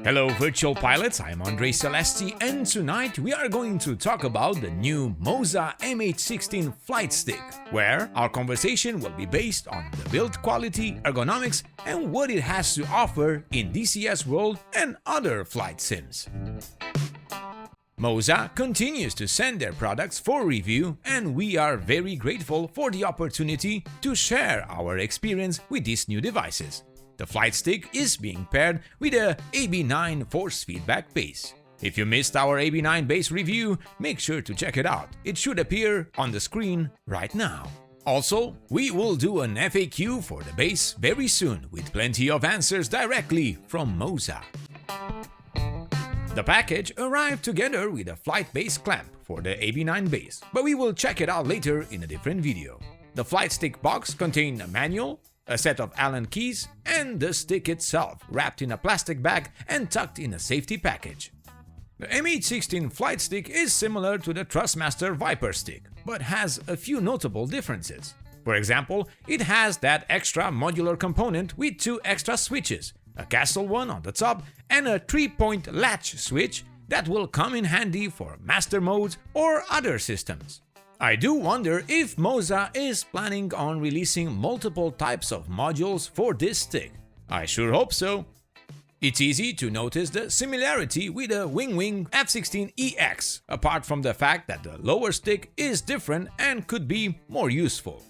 Hello virtual pilots, I'm Andre Celesti and tonight we are going to talk about the new MOZA MH16 Flightstick, where our conversation will be based on the build quality, ergonomics, and what it has to offer in DCS World and other flight sims. MOZA continues to send their products for review, and we are very grateful for the opportunity to share our experience with these new devices. The Flightstick is being paired with a AB9 force feedback base. If you missed our AB9 base review, make sure to check it out. It should appear on the screen right now. Also, we will do an FAQ for the base very soon with plenty of answers directly from MOZA. The package arrived together with a flight base clamp for the AB9 base, but we will check it out later in a different video. The Flightstick box contained a manual, a set of Allen keys, and the stick itself, wrapped in a plastic bag and tucked in a safety package. The MH16 Flightstick is similar to the Thrustmaster Viper stick, but has a few notable differences. For example, it has that extra modular component with two extra switches, a castle one on the top and a 3-point latch switch that will come in handy for master modes or other systems. I do wonder if MOZA is planning on releasing multiple types of modules for this stick. I sure hope so. It's easy to notice the similarity with the Wing F-16EX, apart from the fact that the lower stick is different and could be more useful.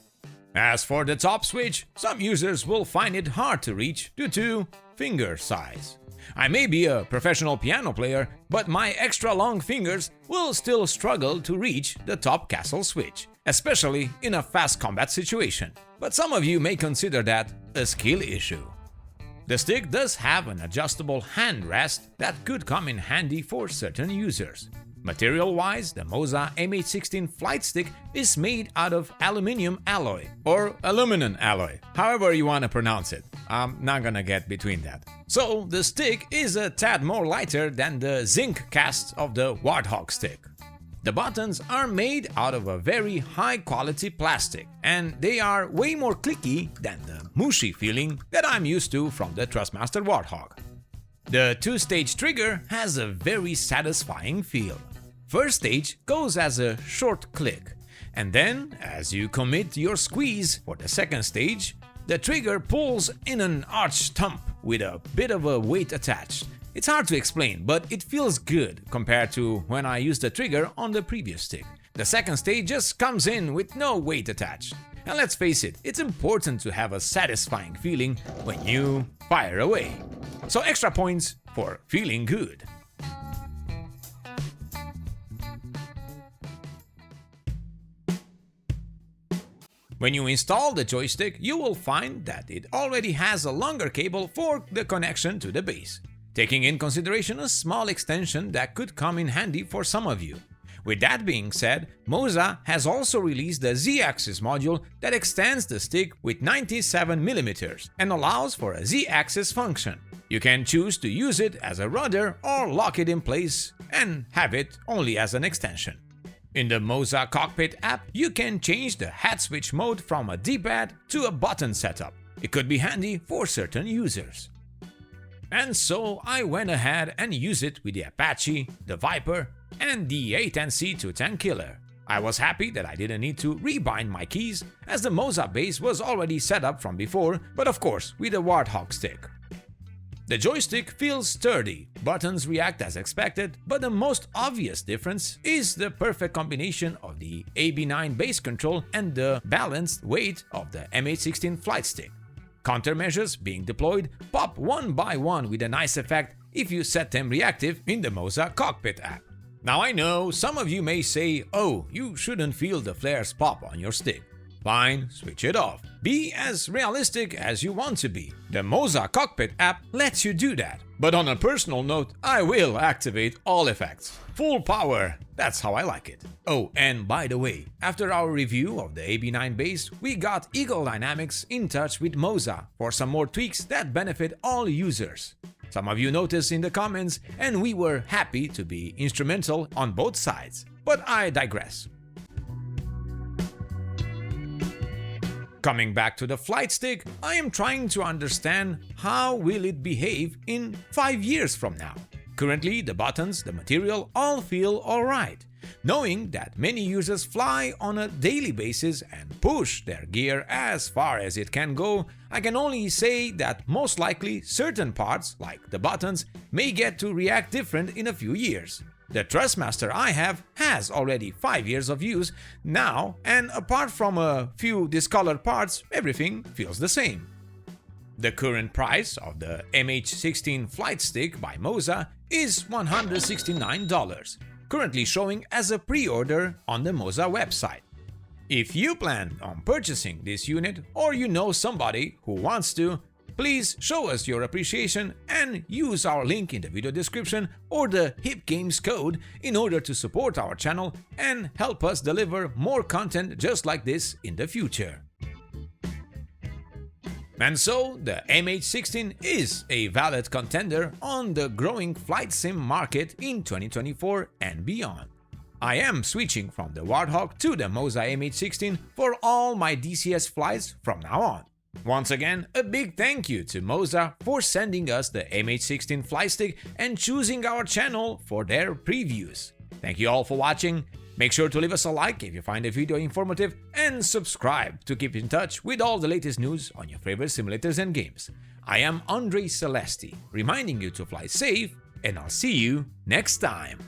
As for the top switch, some users will find it hard to reach due to finger size. I may be a professional piano player, but my extra long fingers will still struggle to reach the top castle switch, especially in a fast combat situation. But some of you may consider that a skill issue. The stick does have an adjustable hand rest that could come in handy for certain users. Material-wise, the MOZA MH16 Flightstick is made out of aluminum alloy, or aluminum alloy, however you want to pronounce it. I'm not gonna get between that. So the stick is a tad more lighter than the zinc cast of the Warthog stick. The buttons are made out of a very high-quality plastic, and they are way more clicky than the mushy feeling that I'm used to from the Thrustmaster Warthog. The two-stage trigger has a very satisfying feel. First stage goes as a short click, and then, as you commit your squeeze for the second stage, the trigger pulls in an arched thump with a bit of a weight attached. It's hard to explain, but it feels good compared to when I used the trigger on the previous stick. The second stage just comes in with no weight attached. And let's face it, it's important to have a satisfying feeling when you fire away. So extra points for feeling good. When you install the joystick, you will find that it already has a longer cable for the connection to the base, taking in consideration a small extension that could come in handy for some of you. With that being said, MOZA has also released the Z-axis module that extends the stick with 97mm and allows for a Z-axis function. You can choose to use it as a rudder or lock it in place and have it only as an extension. In the MOZA Cockpit app, you can change the hat switch mode from a D-pad to a button setup. It could be handy for certain users. And so I went ahead and used it with the Apache, the Viper, and the A10C210 Killer. I was happy that I didn't need to rebind my keys, as the MOZA base was already set up from before, but of course with a Warthog stick. The joystick feels sturdy, buttons react as expected, but the most obvious difference is the perfect combination of the AB9 base control and the balanced weight of the MH16 Flightstick. Countermeasures being deployed pop one by one with a nice effect if you set them reactive in the MOZA Cockpit app. Now I know some of you may say, oh, you shouldn't feel the flares pop on your stick. Fine, switch it off. Be as realistic as you want to be. The MOZA Cockpit app lets you do that. But on a personal note, I will activate all effects. Full power, that's how I like it. Oh, and by the way, after our review of the AB9 base, we got Eagle Dynamics in touch with MOZA for some more tweaks that benefit all users. Some of you noticed in the comments, and we were happy to be instrumental on both sides. But I digress. Coming back to the Flightstick, I am trying to understand how will it behave in 5 years from now. Currently, the buttons, the material all feel alright. Knowing that many users fly on a daily basis and push their gear as far as it can go, I can only say that most likely certain parts, like the buttons, may get to react different in a few years. The Thrustmaster I have has already 5 years of use now, and apart from a few discolored parts, everything feels the same. The current price of the MH16 Flightstick by MOZA is $169, currently showing as a pre-order on the MOZA website. If you plan on purchasing this unit or you know somebody who wants to, please show us your appreciation and use our link in the video description or the HIP Games code in order to support our channel and help us deliver more content just like this in the future. And so, the MH16 is a valid contender on the growing flight sim market in 2024 and beyond. I am switching from the Warthog to the MOZA MH16 for all my DCS flights from now on. Once again, a big thank you to MOZA for sending us the MH16 Flightstick and choosing our channel for their previews. Thank you all for watching. Make sure to leave us a like if you find the video informative and subscribe to keep in touch with all the latest news on your favorite simulators and games. I am Andre Celesti, reminding you to fly safe, and I'll see you next time.